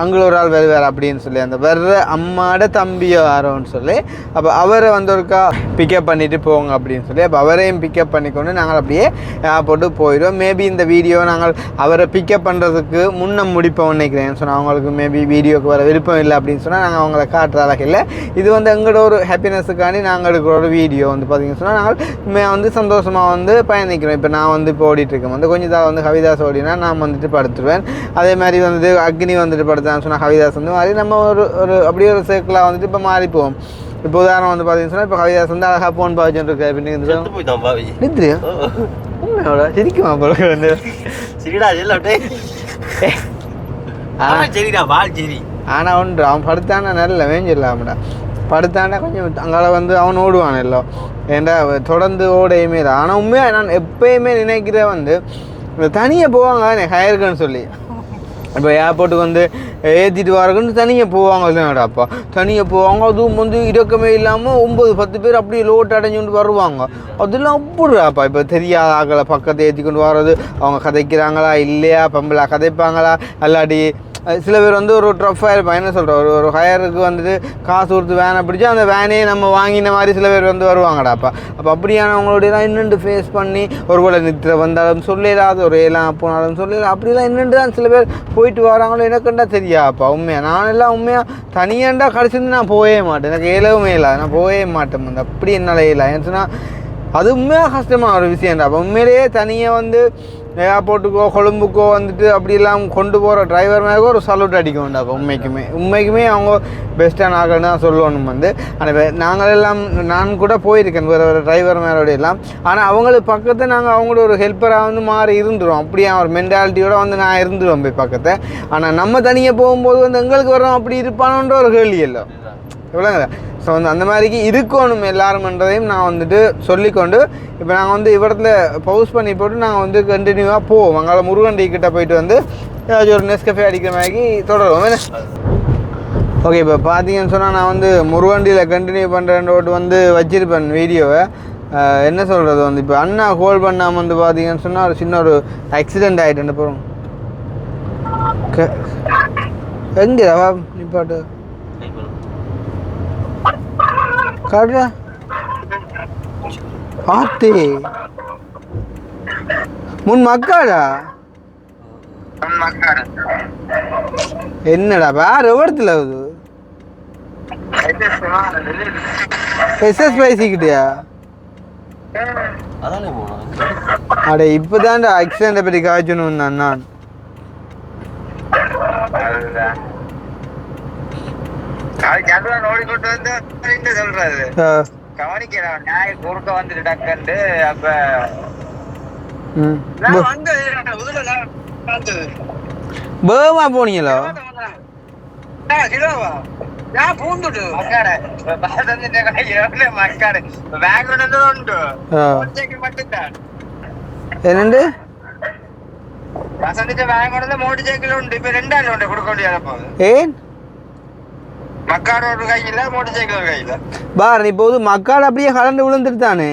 அங்கே ஒரு ஆள் வேறு அப்படின்னு சொல்லி அந்த வர்ற அம்மாட தம்பியோ யாரோன்னு சொல்லி அப்போ அவரை வந்து ஒருக்கா பிக்கப் பண்ணிவிட்டு போங்க அப்படின்னு சொல்லி அப்போ அவரையும் பிக்கப் பண்ணிக்கொண்டு நாங்கள் அப்படியே ஏர்போர்ட்டு போயிடுவோம் மேபி இந்த வீடியோ நாங்கள் அவரை பிக்கப் பண்ணுறதுக்கு முன்ன முடிப்போம் நினைக்கிறேன் சொன்னால் அவங்களுக்கு மேபி வீடியோக்கு வர விருப்பம் இல்லை அப்படின்னு சொன்னால் நாங்கள் அவங்கள காட்டுற அளவுக்கு இல்லை இது வந்து எங்களோட ஒரு ஹாப்பினஸுக்காண்டி நாங்கள் எடுக்கிற ஒரு வீடியோ வந்து பார்த்திங்கன்னு சொன்னால் நாங்கள் வந்து சந்தோஷமாக வந்து பயணிக்கிறோம் இப்போ நான் வந்து இப்போ ஓடிட்டுருக்கேன் வந்து கொஞ்சம் தான் வந்து கவிதாஸ் ஓடினா நான் வந்துட்டு படுத்துருவேன் அதே மாதிரி வந்து அக்னி வந்துட்டு படுத்து சொன்னால் கவிதாஸ் வந்து மாதிரி நம்ம ஒரு அப்படியே ஒரு சர்க்கிளாக வந்துட்டு இப்போ மாறிப்போம் இப்போ உதாரணம் வந்து பார்த்தீங்கன்னு சொன்னால் இப்போ கவிதாஸ் வந்து அழகாக போன் பாவிச்சுட்டு இருக்கா இப்போ நித்ரியா அவ்வளோ சிரிக்குமா பொழுது வந்து சரிடா செல்லாட்டே சரிடா வாழ் சரி. ஆனால் ஒன்று அவன் படுத்தானா நல்ல வேஞ்சிடலாம்டா. படுத்தாண்டா கொஞ்சம் அங்கால வந்து அவன் ஓடுவான் எல்லாம். ஏன்டா தொடர்ந்து ஓடையுமே தான். ஆனால் உண்மையாக நான் எப்பயுமே நினைக்கிறேன் வந்து இந்த தனியாக போவாங்க ஹயருக்குன்னு சொல்லி. இப்போ ஏர்போர்ட்டுக்கு வந்து ஏற்றிட்டு வரக்குன்னு தனியாக போவாங்க இல்லைனாடாப்பா. தனியாக போவாங்க. அதுவும் வந்து இறக்கமே இல்லாமல் 9-10 பேர் அப்படியே லோட் அடைஞ்சு கொண்டு வருவாங்க. அதெல்லாம் அப்படிடாப்பா. இப்போ தெரியாத ஆக்களை பக்கத்தை ஏற்றி கொண்டு வர்றது, அவங்க கதைக்கிறாங்களா இல்லையா, பம்பளா கதைப்பாங்களா, அல்லாடி சில பேர் வந்து ஒரு ட்ரஃபாக இருப்பான். என்ன சொல்கிறோம், ஒரு ஹயருக்கு வந்துட்டு காசு கொடுத்து வேனை பிடிச்சி அந்த வேனையே நம்ம வாங்கின மாதிரி சில பேர் வந்து வருவாங்கடாப்பா. அப்போ அப்படியானவங்களோடையெல்லாம் இன்னுண்டு ஃபேஸ் பண்ணி ஒரு போல நித்திர வந்தாலும் சொல்லலாது, ஒரு எல்லாம் போனாலும் சொல்லலாம். அப்படிலாம் இன்னுண்டு தான் சில பேர் போயிட்டு வராங்களோ எனக்குண்டா தெரியாப்பா. உண்மையாக நானெல்லாம் உண்மையாக தனியாண்டா கடைசிந்து நான் போகவே மாட்டேன். எனக்கு ஏலவுமே இல்லை, நான் போகவே மாட்டேன். வந்து அப்படி என்னால் இல்லை. ஏன்னு சொன்னால் அது உண்மையாக கஷ்டமான ஒரு விஷயம்டா. அப்போ உண்மையிலேயே தனியாக வந்து ஏர்போர்ட்டுக்கோ கொழும்புக்கோ வந்துட்டு அப்படிலாம் கொண்டு போகிற டிரைவர் மேலே ஒரு சல்யூட் அடிக்கணும்டா. அப்போ உண்மைக்குமே அவங்க பெஸ்ட்டான ஆகணும்னு தான் சொல்லணும் வந்து. ஆனால் நாங்களெல்லாம் நான் கூட போயிருக்கேன் வேறு டிரைவர் மேலோடைய எல்லாம். ஆனால் அவங்களுக்கு பக்கத்தை நாங்கள் அவங்களோட ஒரு ஹெல்ப்பராக வந்து மாறி இருந்துடும். அப்படியே ஒரு மென்டாலிட்டியோடு வந்து நான் இருந்துடுவோம் போய் பக்கத்தை. ஆனால் நம்ம தனியாக போகும்போது வந்து எங்களுக்கு வரோம் அப்படி இருப்பானோன்ற ஒரு கேள்வி இல்லை எவ்வளோங்க. ஸோ வந்து அந்த மாதிரிக்கு இருக்கணும் எல்லாருமன்றதையும் நான் வந்துட்டு சொல்லிக்கொண்டு இப்போ நாங்கள் வந்து இவ்விடத்துல பவுஸ் பண்ணி போட்டு நாங்கள் வந்து கண்டினியூவாக போவோம். அங்கே முருகண்டி கிட்டே போயிட்டு வந்து ஏதாச்சும் ஒரு நெஸ்கஃபே அடிக்கிற மாதிரி தொடருவோம். என்ன ஓகே, இப்போ பார்த்தீங்கன்னு சொன்னால் நான் வந்து முருகண்டியில் கண்டினியூ பண்ணுறேன்ட்டு வந்து வச்சிருப்பேன் வீடியோவை. என்ன சொல்கிறது வந்து இப்போ அண்ணா கோல் பண்ணாமல் வந்து பார்த்தீங்கன்னு சொன்னால் ஒரு சின்ன ஒரு ஆக்சிடெண்ட் ஆகிட்டு போகிறோம். எங்கே நிப்பாட்டு காடுறா ஆத்தி முன் மக்காடா என்னடா வேற எவ்வளத்துல ஆகுது எஸ்எஸ் பேசிக்கிட்டியா? அடே இப்போதான்டா ஆக்சிடென்ட்டை பற்றி காய்ச்சணும் நான். ஓடிக்கொண்டு வந்து சொல்றாரு கவனிக்கிறான் நாய் குறுக்க வந்துட்டு டக்குண்டு. அப்ப பேமா போனீங்களோ என்னண்டு மோட்டர் சைக்கிள் உண்டு. இப்ப 2 ஆள் உண்டு கொடுக்க முடியாத போகுது. ஏன் மக்காடு ஒரு கையில மோட்டர் சைக்கிள் ஒரு கையில பாரு இப்போது மக்காடு அப்படியே கலந்து விழுந்துருத்தானே.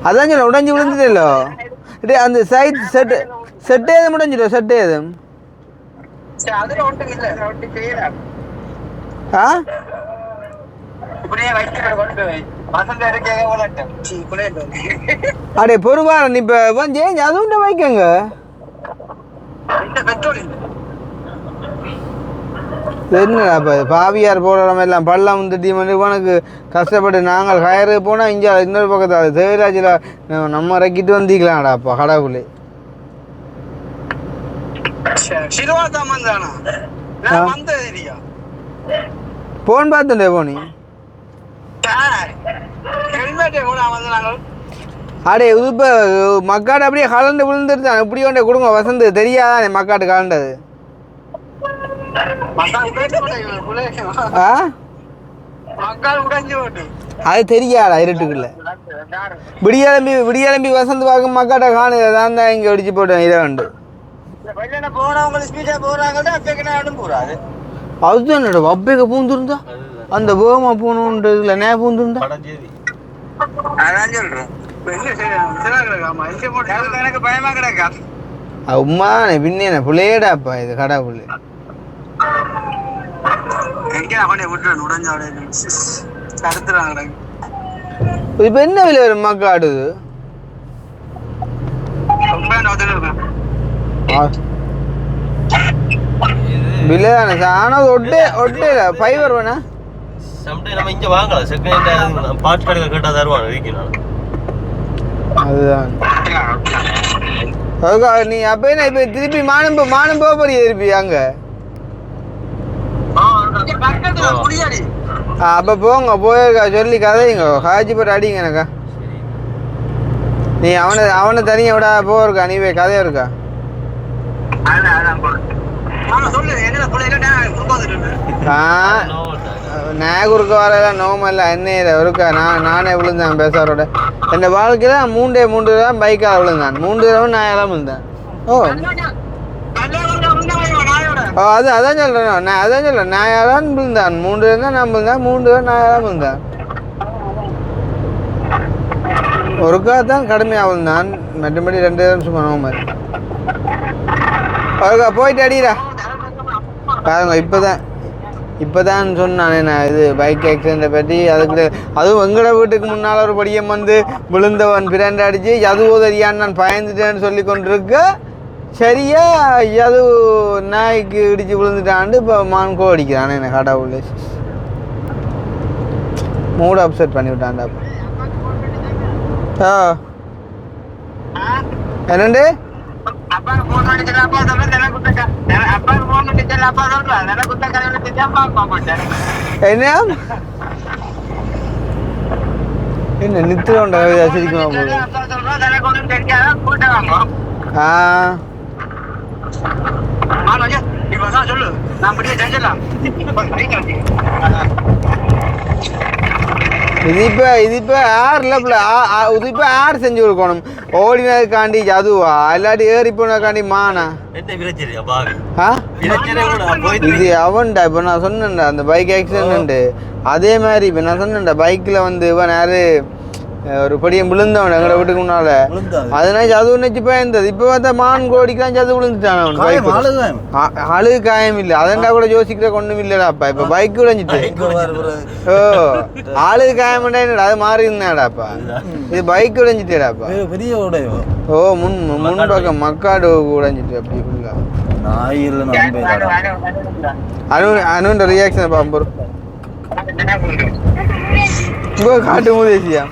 அதான் சொல்ல உடஞ்சி விழுந்துட்டோ. அந்த சைட் செட் ஏதும் முடிஞ்சிட்டோ செட் ஏதும். ஆ அடே பொறுவாரன் இப்ப சேஞ்ச் அதுவும் வைக்கங்க. என்னடா இப்போ பாவியார் போகிற எல்லாம் பள்ளம் வந்துட்டு உனக்கு கஷ்டப்பட்டு நாங்கள் ஹயரு போனால் இங்கே இன்னொரு பக்கத்தில் தேவராஜில் நம்ம இறக்கிட்டு வந்திக்கலாம்டாப்பா கடவுளே. போன் பார்த்தே போனி அடே இப்போ மக்காடு அப்படியே கலந்து விழுந்துருத்தான். இப்படி கொண்டே கொடுங்க வசந்து தெரியாதானே மக்காடு கலண்டது. அது தெரியாதா இருட்டுக்குள்ள விடியலம்பி வசந்து பார்க்க மக்காட்ட காணு தான் தான் இங்க அடிச்சு போட்டேன். இதை உண்டு அதுதான் அப்பேக்க பூந்துருந்தா அந்த வேகமா போகணுன்றதுல நே பூந்துருந்தா எனக்கு பயமா கிடக்கா உமா பின்ன பிள்ளையடாப்பா இது கடா புள்ளி. இப்ப என்ன விலை வரும் மக்காடுது விலை தானே ஆனால் ஒட்டே ஃபைவர் வேணா நம்ம இங்க வாங்கலாம். செகண்ட் பார்ட்ஸ் கடையில் கேட்டால் தருவாங்க வீக்கினால. அதுதான் அதுக்கா நீ அப்ப என்ன இப்ப திருப்பி மானம் போக போறிய திருப்பி அங்க அப்ப போங்க போயிருக்கா சொல்லி கதைங்க காய்ச்சி போட்டு அடிங்க எனக்கா. நீ அவனை தனியாக விட போயிருக்கா நீ போய் கதையா இருக்கா சொல்லு என்ன பிள்ளைங்க நாகூருக்கு வரலாம் நோமல்ல என்ன இருக்கா நானே விழுந்தேன் பேசாரோட என் வாழ்க்கையில் மூன்று தான் பைக்கால் விழுந்தான் 3 தடவை நான் விழுந்தேன் அதான் சொல்கிறேன் நான் அதான் சொல்கிறேன் நான் விழுந்தான் 3 தடவை தான் நான் விழுந்தேன் 3 தடவை நான் விழுந்தேன் ஒருக்கா தான் கடுமையாக விழுந்தான் மற்றபடி 2 தடவை சும்மா நோமல் ஒருக்கா போயிட்டு அடிடா பாருங்க இப்போதான் சொன்னானே நான் இது பைக் ஆக்சிடெண்ட்டை பற்றி அதுவும் எங்களோட வீட்டுக்கு முன்னால் ஒரு படியம் வந்து விழுந்தவன் பிரண்ட் அடித்து எதுவோ தெரியான்னு நான் பயந்துட்டேன்னு சொல்லி கொண்டிருக்க சரியா எது நாய்க்கு இடித்து விழுந்துட்டான்ட்டு இப்போ மான்கோ அடிக்கிறானே என்ன கடவுள் மூட் அப்செட் பண்ணி விட்டான்டா என்னண்டு என்ன நித்திரோண்ட கவிதை சிரிக்குமா போகுது இது இப்போ யார் செஞ்சு கொடுக்கணும் ஓடினதுக்காண்டி அதுவா இல்லாட்டி ஏறி போனதுக்காண்டி மானா இது அவன்டா இப்போ நான் சொன்னேன்டா அந்த பைக் ஆக்சிடென்ட் அதே மாதிரி இப்போ நான் சொன்னேன்டா பைக்கில் வந்து இவன் யாரு ஒரு படியும் விழுந்தவன் எங்களை வீட்டுக்கு முன்னால அதனால சது நினைச்சு பயந்தது இப்போ பார்த்தா மான் கோடிக்கெல்லாம் சது விழுந்துட்டான் அழுகு காயம் இல்லை அதண்டா கூட யோசிக்கிற ஒண்ணும் இல்லடாப்பா இப்ப பைக் விளைஞ்சிட்டு ஓ அழுகு காயம் என்னடா அது மாறி இருந்தாடாப்பா இது பைக் விளைஞ்சிட்டேடாப்பா ஓ முன் பக்கம் மக்காடு உடைஞ்சிட்டு அப்படி ஃபுல்லா அனுன்ற ரியாக்ஷன் பாம்பு காட்டு மூதேசியா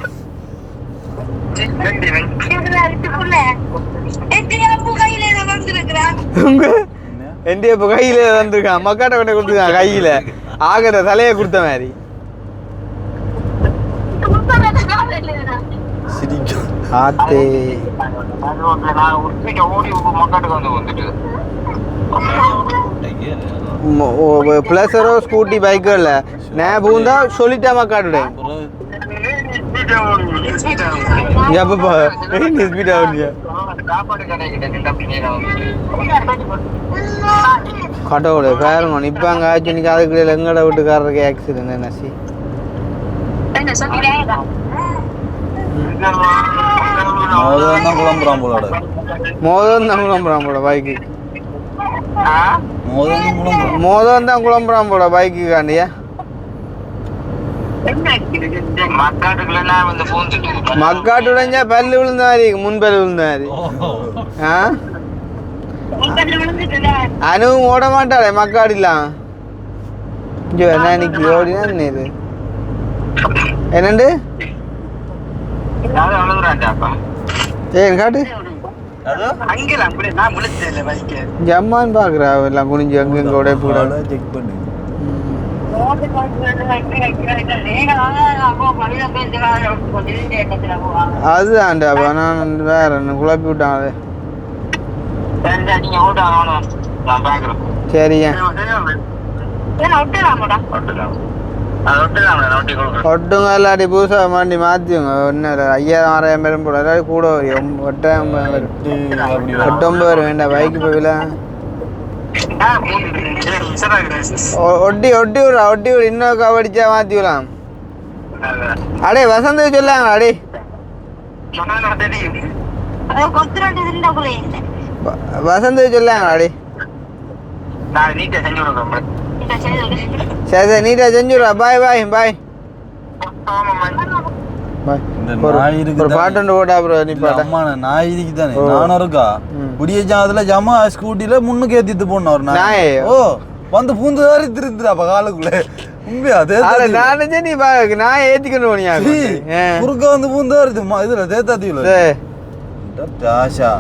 என்கிட்ட இப்போ கையில வந்திருக்கான் மக்காட்ட கொண்டே கொடுத்துருக்கான் கையில ஆகிற தலையை கொடுத்த மாதிரி ஆத்தே பிளஸரோ ஸ்கூட்டி பைக்கோ இல்லை நான் பூந்தா சொல்லிட்டா மக்காட்டுடைய கடவுளே பாருங்க இப்ப அங்க ஆச்சு இன்னைக்கு அதுக்குள்ள எங்கட வீட்டுக்காரருக்கு ஆக்சிடென்ட் என்ன சி மோதம் தான் குழம்புறான் போல பைக்கு மோதம் தான் குழம்புறான் போல பைக்கு காண்டியா மக்காட்டு உடைஞ்சா பல்லு விழுந்த மாதிரி முன்பல் விழுந்த மாதிரி அனுவும் ஓட மாட்டாளே மக்காடு இல்லாம் இன்னைக்கு ஓடினா இது என்னண்டு ஏன் காட்டு ஜம்மான்னு பாக்குறா எல்லாம் குனிஞ்சு அங்க உடைப்பு கூட செக் பண்ணு அதுதான்டா நான் வேற என்ன குழப்பி விட்டாங்களே சரியா ஒட்டுங்க இல்லாட்டி புதுசாக மாண்டி மாற்றிங்க ஒன்றும் இல்லை 5000 பேரும் போட இல்லாட்டி கூட வரும் 8 பேர் வேண்டாம் பைக்கு போகல ஒட்டி விடுறா இன்னும் கபடிச்சா மாற்றி விடலாம் அடே வசந்த் சொல்லாங்க அடே வசந்த் சொல்லாங்க அடே சரி நீட்டா செஞ்சுடுறா பாய் பாய் பாய் ஒரு பாட்டு போட்டா ப்ரோ நீ பாட்டா நாய் இதுக்கு தானே நானும் இருக்கா குடிய ஜாதத்துல ஜமா ஸ்கூட்டில முன்னுக்கு ஏத்திட்டு போன ஒரு நாய் ஓ வந்து பூந்து தாரி திருந்துறாப்ப காலுக்குள்ள உண்மையா அதே நானே நீ நான் ஏத்திக்கணும் போனியா குறுக்க வந்து பூந்து தாரி இதுல தேத்தாத்தீவில ஆஷா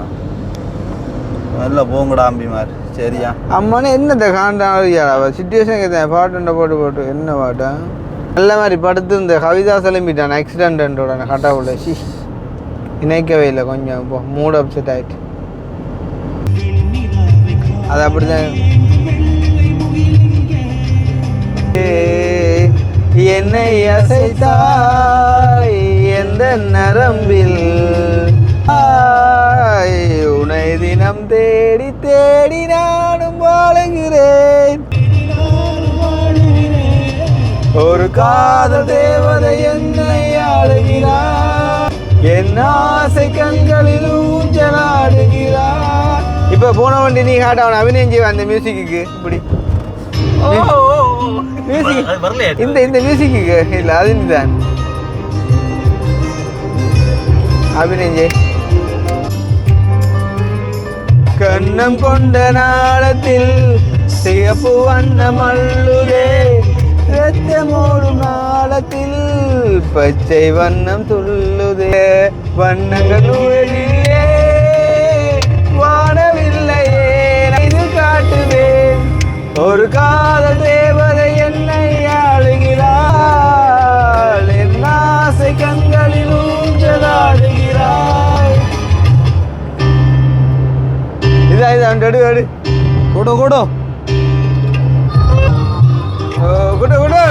நல்லா போங்கடா அம்பிமார் சரியா அம்மானே என்னத்த காண்டாளா சிச்சுவேஷன் கேட்டேன் பாட்டுண்ட போட்டு என்ன பாட்டா நல்ல மாதிரி படுத்து இந்த கவிதா கிளம்பிட்டான் ஆக்சிடென்ட்டோட கட்டாவுள்ள சி இணைக்கவே இல்லை கொஞ்சம் இப்போ மூட் அப்செட் ஆயிட்டு அது அப்படிதான் என்னை அசைத்தாய் எந்த நரம்பில் உனை தினம் தேடி தேடி நானும் வாழுகிறேன் ஒரு காதல் தேவதை என்னை ஆளுகிறார் என் ஆசை கண்களில் ஊஞ்சலாடுகிறார் இப்ப போன வண்டி நீ காட்டவன் அபிநயஞ்சி அந்த மியூசிக்கு இப்படி மியூசிக் இந்த மியூசிக்கு இல்ல அது தான் அபிநயஞ்சி கண்ணம் கொண்ட நாளத்தில் சிகப்பு வண்ணம் அள்ளுதே ரத்தமோடும் நாளத்தில் பச்சை வண்ணம் துள்ளுதே வண்ணங்கள் உலகிலே வானவில்லையே இது காட்டுவேன் ஒரு காதல் தேவதை என்னை ஆளுகிறாள் என் ஆசை கண்களில் ஊஞ்சலாடுகிறாள் இதான் அடு அடு கொடு கொடு கொடு கொடு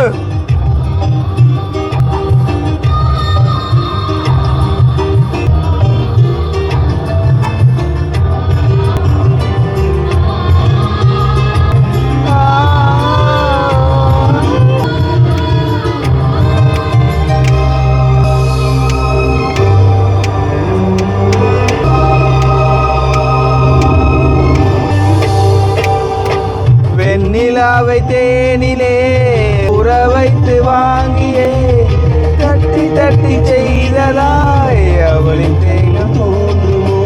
வெண்ணிலாவை தேனிலே உற வைத்து வாங்கியே தட்டி தட்டி செய்ததாய் அவளின் தேகம் தோன்றுமோ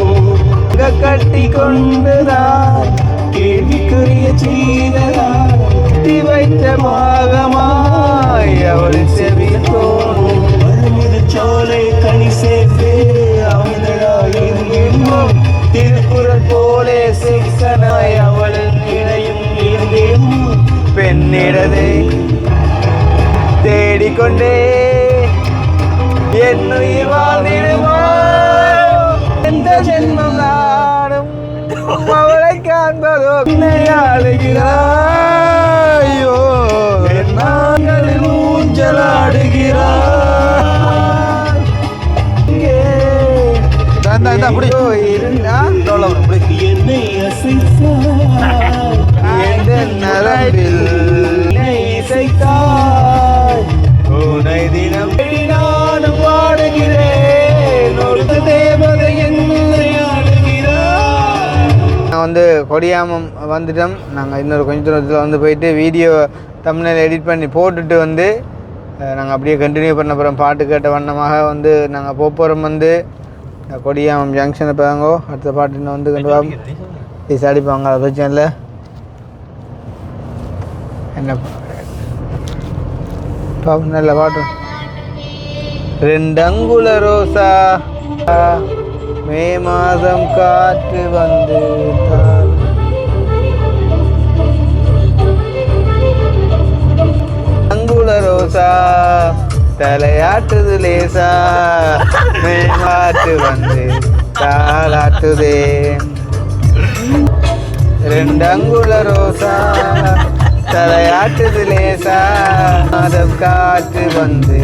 கட்டி கொண்டுதான் கேள்விக்குரிய செய்ததாய் கட்டி வைத்த பாகமாய் அவளின் செவியில் தோன்றும் சோலை கனி சேர்த்து அவள் திருக்குறள் போலே சிக்கனாய் அவளின் இடையும் பெண்ணிடதை தேடிக்கொண்டே என் உயிர் வாழ்ந்திடுமோ எந்த ஜென்மம் நாடும் அவளை காண்பதோ ஆளுகிறாயோ நாங்களில் ஊஞ்சலாடுகிறாய் அப்படி இருந்தா என்னை நரம்பில் இசைத்தாய் உனை தினம் நானும் பாடுகிறேன் ஒரு தேவதை என்னை ஆளுகிறாய். நான் வந்து கொடியாமம் வந்துட்டோம். நாங்கள் இன்னொரு கொஞ்ச தூரத்தில் வந்து போயிட்டு வீடியோ தம்ப்நெயில் எடிட் பண்ணி போட்டுட்டு வந்து நாங்கள் அப்படியே கண்டினியூ பண்ண போகிறோம். பாட்டு கேட்ட வண்ணமாக வந்து நாங்கள் போகிறோம். வந்து கொடியாமம் ஜங்ஷனை போவாங்கோ. அடுத்த பாட்டு இன்னும் வந்து கண்டு பீஸ் அடிப்பாங்க. அதை பிரச்சனை இல்லை. என்ன நல்ல பாட்டு. 2 அங்குல ரோசா மே மாதம் காற்று வந்து அங்குல ரோசா தலையாட்டுது லேசா மே காற்று வந்து தாளாட்டுதே 2 அங்குல ரோசா தலையாட்டுது லேசா மாதம் காற்று வந்து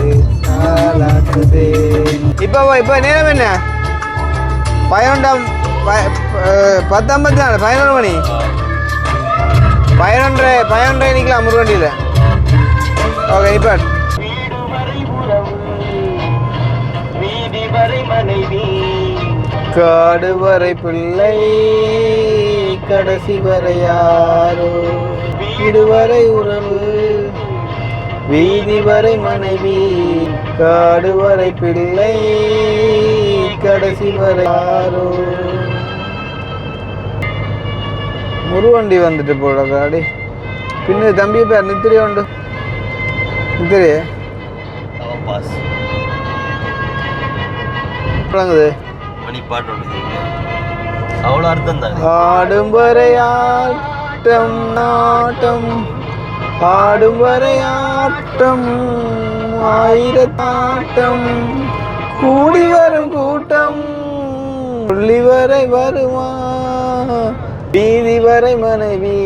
தாளாட்டுதே. இப்போ நேரம் என்ன? 11:54 11 மணி 11:30 நிற்கலாம் முருகண்டியில். ஓகே இப்போ காடு வரை பிள்ளை கடைசி வரை யாரோ வீடு வரை உறவு வீதி வரை மனைவி காடு வரை பிள்ளை கடைசி வரை யாரோ. முருவண்டி வந்துட்டு போட காடி பின்னு தம்பி பேர் நித்திரியா உண்டு நித்திரியே அவ்வளோ அர்த்தம் தான். ஆடும் வரை ஆட்டம் நாட்டம் ஆடும் வரை ஆட்டம் ஆயிரத்தாட்டம் கூடி வரும் கூட்டம் புள்ளி வரை வருமா வீதி வரை மனைவி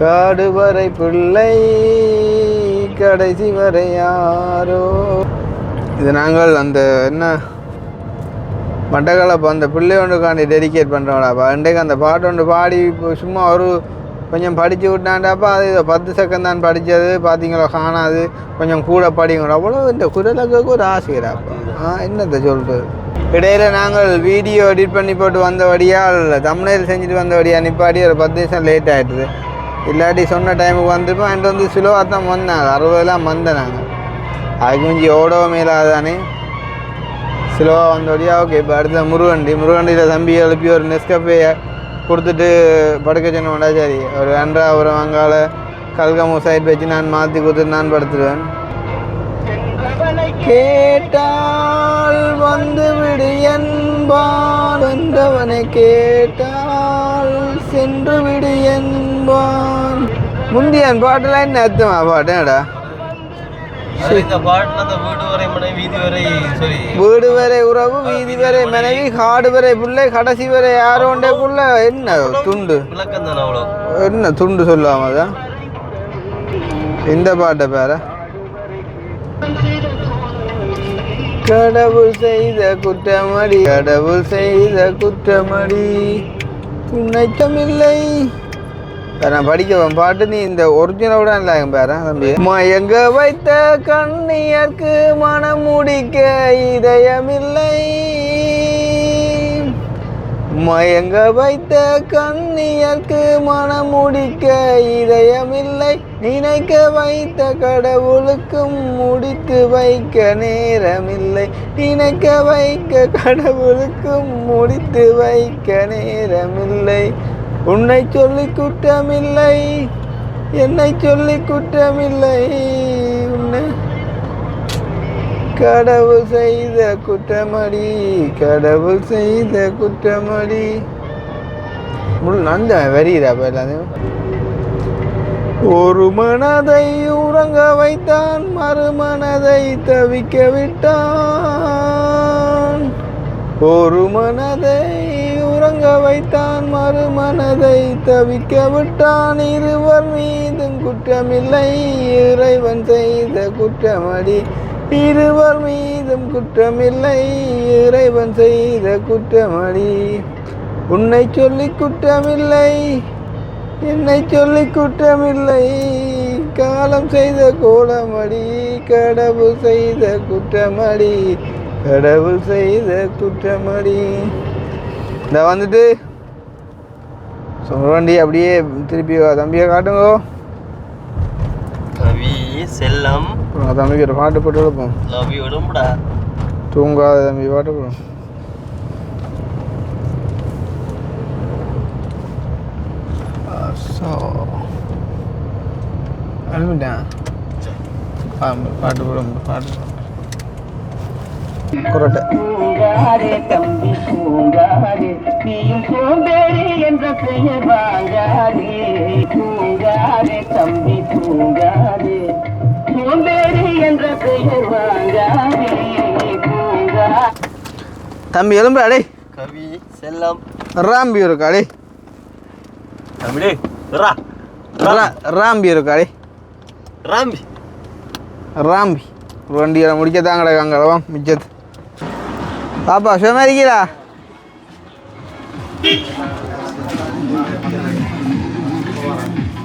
காடு வரை பிள்ளை கடைசி வரை யாரோ. இது நாங்கள் அந்த என்ன மட்டக்களப்பு அந்த பிள்ளை ஒன்றுக்காண்டி டெடிகேட் பண்ணுறோம்டாப்பா. இன்றைக்கு அந்த பாட்டு ஒன்று பாடி இப்போ சும்மா ஒரு கொஞ்சம் படித்து விட்டாண்டாப்பா. அது 10 செகண்ட் தான் படித்தது பார்த்தீங்களோ, காணாது. கொஞ்சம் கூட படிங்களோ. அவ்வளோ இந்த குரலுக்கு ஒரு ஆசைடாப்பா. என்னத்தை சொல்கிறது. இடையில நாங்கள் வீடியோ எடிட் பண்ணி போட்டு வந்தபடியால் தமிழில் செஞ்சுட்டு வந்தபடியாக நிப்பாடி ஒரு 10 நிமிஷம் லேட் ஆகிட்டுது. இல்லாட்டி சொன்ன டைமுக்கு வந்துருப்போம். என்கிட்ட வந்து ஸ்லோவாக தான் வந்தாங்க. 60 வந்தேன் நாங்கள். அதுக்கு கொஞ்சம் ஓடவோ மேலாதானே ஸ்லோவாக வந்தபடியா. ஓகே, இப்போ அடுத்த முருகண்டியில் தம்பி எழுப்பி ஒரு நெஸ்கஃபே கொடுத்துட்டு படுக்க சொன்னோம்டா. சரி, ஒரு 2 ஒரு வங்காள கல்கமோ சைட் வச்சு நான் மாற்றி கொடுத்துட்டு நான் படுத்துடுவேன். கேட்டால் வந்து விடு என்பான் என்றவனை கேட்டால் சென்று விடு என்பான். முந்தியன் பாட்டெல்லாம் என்ன அர்த்தமா பாட்டேடா? இந்த பாட்டுல அந்த வீடு வரை மனைவி வீதி வரை வீடு வரை உறவு வீதி வரை மனைவி காடு வரை பிள்ளை கடைசி வரை யாரோண்டேக்குள்ள என்ன துண்டு விளக்கம் தானே அவ்வளோ. என்ன துண்டு சொல்லுவாங்க அதான் இந்த பாட்டை பேர. கடவுள் செய்த குற்றமடி கடவுள் செய்த குற்றமடி உன்னைத்தமில்லை. நான் படிக்க பாட்டு நீ இந்த ஒரிஜினலோட இல்லை பேர தம்பி. மயங்க வைத்த கண்ணியர்க்கு மனம் முடிக்க இதயமில்லை. மயங்க வைத்த கண்ணியர்க்கு மனம் முடிக்க இதயமில்லை. நினைக்க வைத்த கடவுளுக்கும் முடித்து வைக்க நேரமில்லை. நினைக்க வைக்க கடவுளுக்கும் முடித்து வைக்க நேரமில்லை. உன்னை சொல்லி குற்றமில்லை என்னை சொல்லி குற்றமில்லை. உன்னை கடவுள் செய்த குற்றமடி கடவுள் செய்த குற்றமடி. நந்த வருகிறா எல்லாத்தையும். ஒரு மனதை உறங்க வைத்தான் மறுமனதை தவிக்க விட்டான். ஒரு மனதை உறங்க வைத்தான் மறுமனதை தவிக்க விட்டான். இருவர் மீதும் குற்றமில்லை இறைவன் செய்த குற்றமடி. இருவர் மீதும் குற்றமில்லை இறைவன் செய்த குற்றமடி. உன்னை சொல்லி குற்றமில்லை என்னை சொல்லி குற்றமில்லை. காலம் செய்த கோலமடி கடவுள் செய்த குற்றமடி கடவுள் செய்த குற்றமடி. இந்த வந்துட்டு சொல்றண்டி அப்படியே திருப்பி தம்பியை காட்டுங்கோ. கவி செல்லம் தம்பிக்கு ஒரு பாட்டு போட்டு கொடுப்போம். லவ் யூ உடம்புடா. தூங்காத தம்பி பாட்டு போடும். அனுப்பிட்டேன் பாட்டு போடும் பாட்டு குரட்டை. தூங்காதே தம்பி தூங்காதே நீயும் சோம்பேறி என்ற பெயர் வாங்காதே. தூங்காதே தம்பி தூங்காதே சோம்பேறி என்ற பெயர் வாங்காதே. தூங்கா தம்பி எலும்பு அடே. கவி செல்லம் ராம்பி இருக்கா அடே. தம்பி ரா ராம்பி இருக்கா அடே. ராம்பி ராம்பி வண்டியை முடிக்கத்தான் கிடக்காங்களவா மிச்சது. பாப்பா சும்மா இருக்கீங்களா?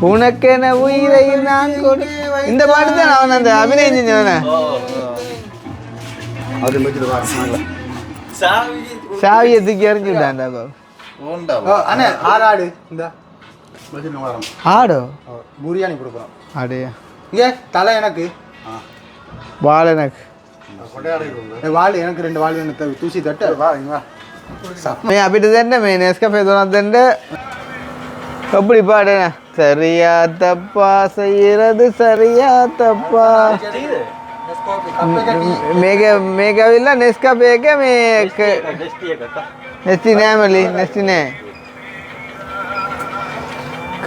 உனக்கென உயிரை நான் கொடு. இந்த பாட்டு தான் அவன் அந்த அபிநயம் செஞ்சவன சாவியை தூக்கி எறிஞ்சு விட்டான்டா. அண்ணே ஆறாடு இந்த ஆடோ பிரியாணி கொடுக்குறோம். ஆடையா இங்கே தலை எனக்கு வாழை எனக்கு வாழ் எனக்கு 2 வாழ் எனக்கு தூசி தட்டு வா இங்க मैं अभी तो देने मैं नेस्कैफे दोनों देने कबड्डी पाड़े ना सरिया तप्पा सैरद सरिया तप्पा मेगा विला नेस्कैफे के मैं नेस्टी ने मली नेस्टी ने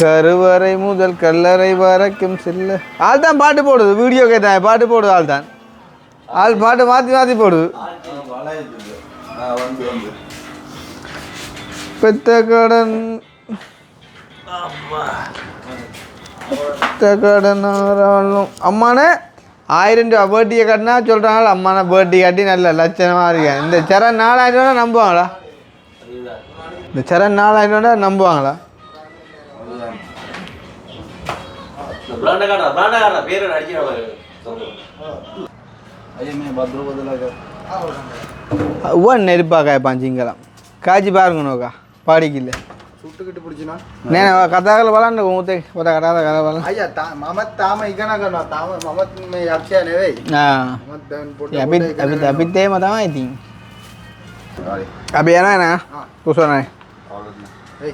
கருவறை முதல் கல்லறை வரைக்கும் செல்ல ஆள் தான் பாட்டு போடுது. வீடியோ கேட்டான் பாட்டு போடுது. ஆள் தான் ஆள் பாட்டு மாற்றி மாற்றி போடுது. பெத்த கடன் அம்மானே 1000 ரூபா பேட்டியை கட்டினா சொல்கிறாங்களா அம்மானா பேட்டி கட்டி நல்ல லட்சணமாக இருக்கேன். இந்த சரண் 4000 ரூபா நம்புவாங்களா? இந்த சரண் 4000 ரூபா நம்புவாங்களா? நெருப்பா காய்ப்பான் சிங்கலாம் காய்ச்சி பாருங்க நோக்கா பாடிக்கல சுட்டுக்கிட்டு பிடிச்சினா నేను కథాకలు వాళ్ళండి ఊతే పోతా కథ కథ వాళ్ళ అయ్యా మమత్ తామ ఇకనా కన్నా తామ మమత్ మే అచ్చా నేవే మమత్ దన్ పోటే अभी ते मत आई थी अभी है ना कुछ नहीं ए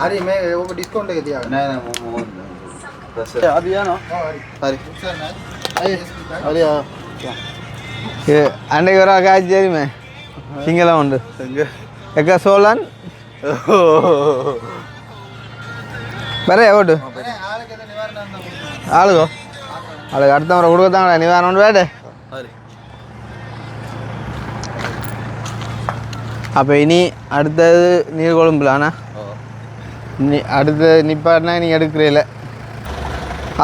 अरे मैं वो डिस्काउंट के दिया नहीं नहीं अभी है ना अरे अरे ये अंडे करा काज जेरी में सिंगला उंड एक सोलन बरे ओट आलगो अलग அடுத்த முறை கொடுக்கதாங்க நிவாரணம் வேடே அப்போ இனி அடுத்தது நீர் கொழும்புலாண்ணா நீ அடுத்த நிப்பாட்டினா நீ எடுக்கிறீல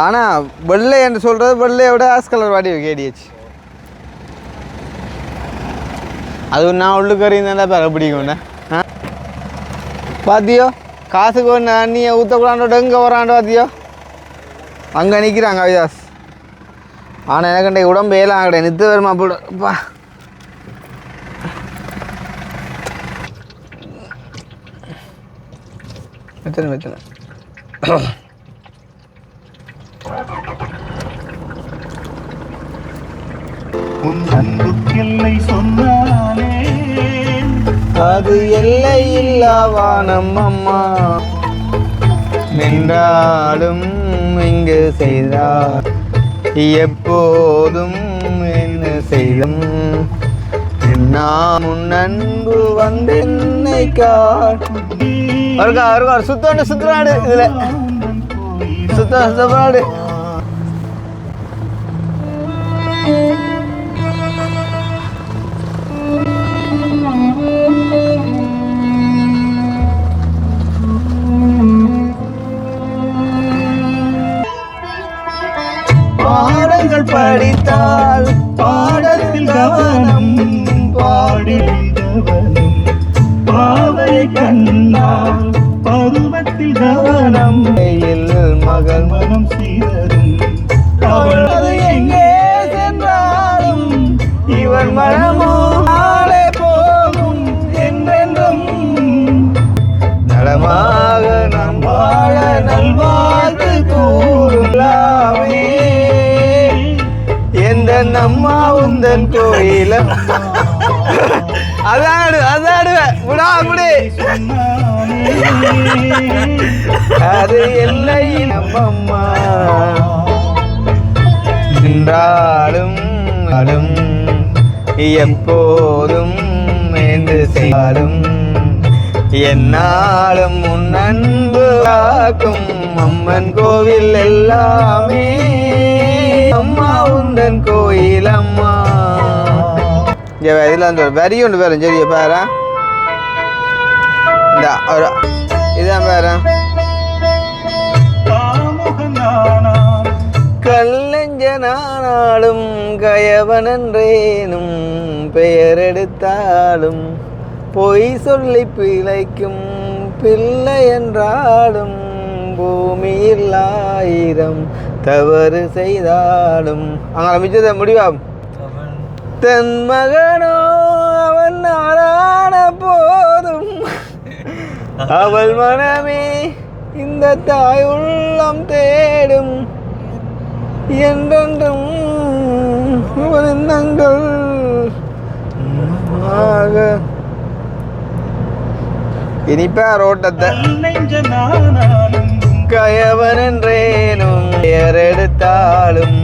ஆனால் வெள்ளை என்று சொல்கிறது வெள்ளையை விட ஆஸ் கலர் வாடி கேடியாச்சு அது நான் உள்ளுக்கறி இருந்தால் பேர பிடிக்கும்ண்ணே ஆ பாத்தியோ காசுக்கு ஒன்று அண்ணியை ஊற்றக்கூடாண்டோட எங்கே வராண்டோ பாத்தியோ அங்கே நிற்கிறாங்க அவிதாஸ் ஆனால் எனக்கு உடம்பு ஏலாம் கிடையாது நித்து வருமா போடுப்பா வெத்தனை வெத்தனை அது எல்லை இல்லாவானம் அம்மா நின்றாலும் இங்கு செய்தார் எப்போதும் என்ன செய்தும் நான் உன் அன்பு வந்தென்னை இருக்கா சுத்தோண்டு சுத்துறாடு இதுல சுத்தப்பாடு பாடங்கள் படித்தால் பாடத்தில் கவனம் பாடிந்தவனும் பாவை கண்ணால் பருவத்தில் கவனம் மகள் மனம் சீதரும் அவள் எங்கே சென்றாலும் இவன் மனமோ நாளே போகும் என்றென்றும் நலமாக நாம் வாழ நல்வாழ்த்து கூறுலாமே எந்த நம்மா உந்தன் கோயிலம் அதாடுவேன் விடாமுடி அது எல்லை நம்மம்மா நின்றாலும் எப்போதும் என்று செய்தாலும் என்னாலும் உன் அன்பு காக்கும் அம்மன் கோவில் எல்லாமே அம்மா உந்தன் கோயில் அம்மா இதில் அந்த ஒரு வரி ஒன்று பேரும் சரி பாரு இந்த ஒரு இதான் பாரு கல்லஞ்சனானாலும் கயவனன்றேனும் பெயர் எடுத்தாலும் பொய் சொல்லி பிழைக்கும் பிள்ளை என்றாலும் பூமியில் 1000 தவறு செய்தாலும் அங்கே மிச்சத்தை முடிவா தன் மகனோ அவன் நாளான போதும் அவள் மனமே இந்த தாய் உள்ளம் தேடும் என்றென்றும் எண்ணங்கள் இனிப்பா ரோட்டத்தை கயவன் என்றேனும் பெயர் எடுத்தாலும்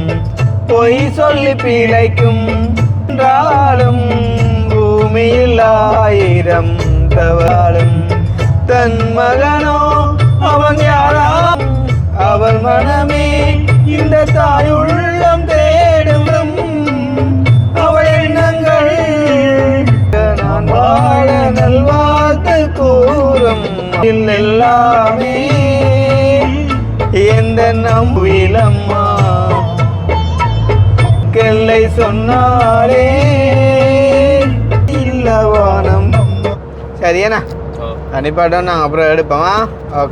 பொய் சொல்லி பிழைக்கும் என்றாலும் பூமியில் 1000 தவறாலும் தன் மகனோ அவன் யாராம் அவள் மனமே இந்த தாயுள்ளம் தேடும் அவள் எண்ணங்கள் நான் வாழ நல்வாழ்த்து கூறும் சொர்க்கம் எல்லாமே எந்த நம்பிலம்மா கெல்லை சொன்னாலே இல்லவானம். சரியாண்ணா கண்டிப்பாட்டம் நாங்கள் அப்புறம் எடுப்போமா? ஓகே.